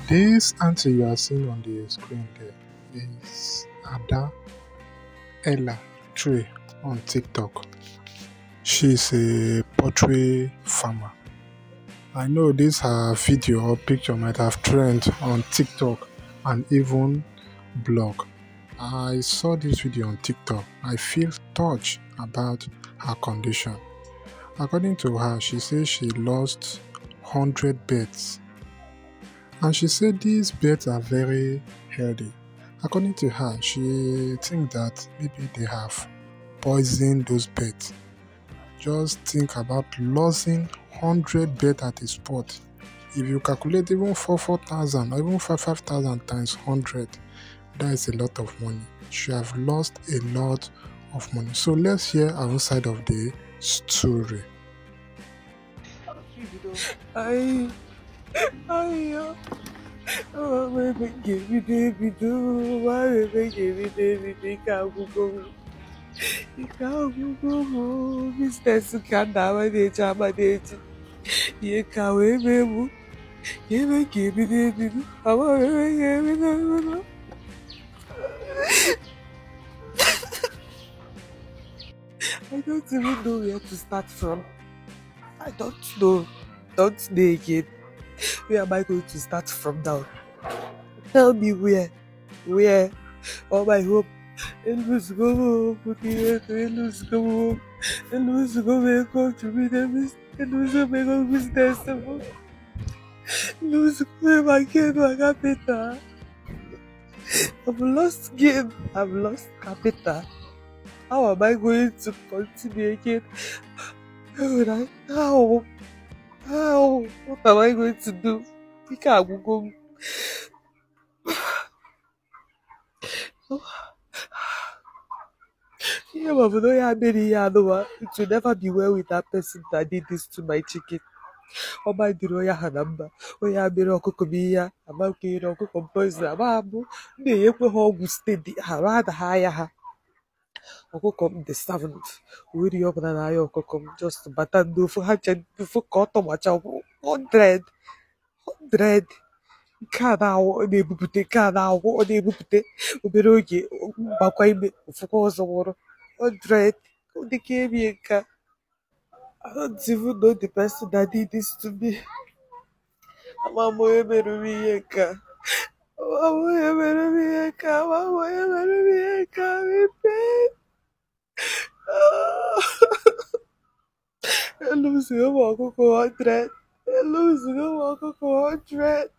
This auntie you are seeing on the screen there is Ada Ella Trey on TikTok. She's a poultry farmer. I know this her video or picture might have trended on TikTok and even blog. I saw this video on TikTok. I feel touched about her condition. According to her, she says she lost 100 birds. And she said these birds are very healthy. According to her, she thinks that maybe they have poisoned those birds. Just think about losing 100 birds at a spot. If you calculate even 4,000 or even 5,000 times 100, that is a lot of money. She have lost a lot of money. So let's hear our side of the story. I oh, baby, give me David, do my baby, give me David, ikagugo, business kanda de chama de ye kawe mebu, give me David, our baby, give me David. I don't even know where to start from. I don't know. Don't naked. Where am I going to start from now? Tell me where. All my hope. Elu's go, Elu's go, Elu's go to be the business. Elu's go business. Elu's go my kid, my capital. I've lost game. I've lost capital. How am I going to continue again? How? What am I going to do? Ikagugo. Yeah, but no, yeah, maybe yeah, no, it will never be well with that person that did this to my chicken. Oh my dear, yeah, Hanamba. Oh yeah, be rock comia. I'm okay, rock compose. Ababu. They equal home steady. Harada higher. Okokom the 7th. We open an eye okokom just batando for hatchet before cotton watch out 100. Canal, able to take canal, or able to take Uberogi, Bakwaime, of course, or 100. The game, I don't even know the person that did this to me. I'm a Moemeruieka. Losing a walk of 100. Losing a walk of 100.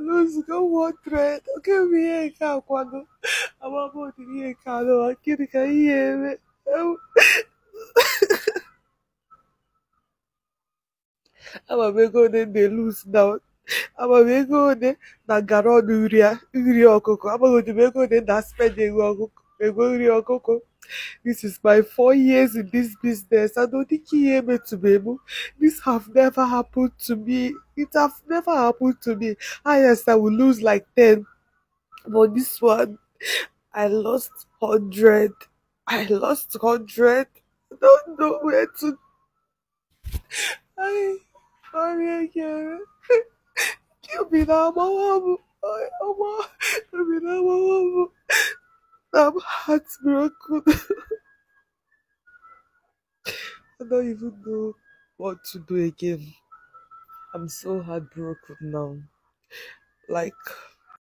Losing a 100. Okay, me a cow quando I'm about to be a cow. I can't hear it. I'm a go then they lose now. I'm a go then that garon Uria Coco. I'm going to go then that spend a go. This is my 4 years in this business. I don't think he able to be able. This have never happened to me. It have never happened to me. Highest I will lose like 10. But this one, I lost 100. I lost 100. I don't know where to. Sorry again. Kill me now, mama. Kill me now, mama. I'm heartbroken. I don't even know what to do again. I'm so heartbroken now. Like,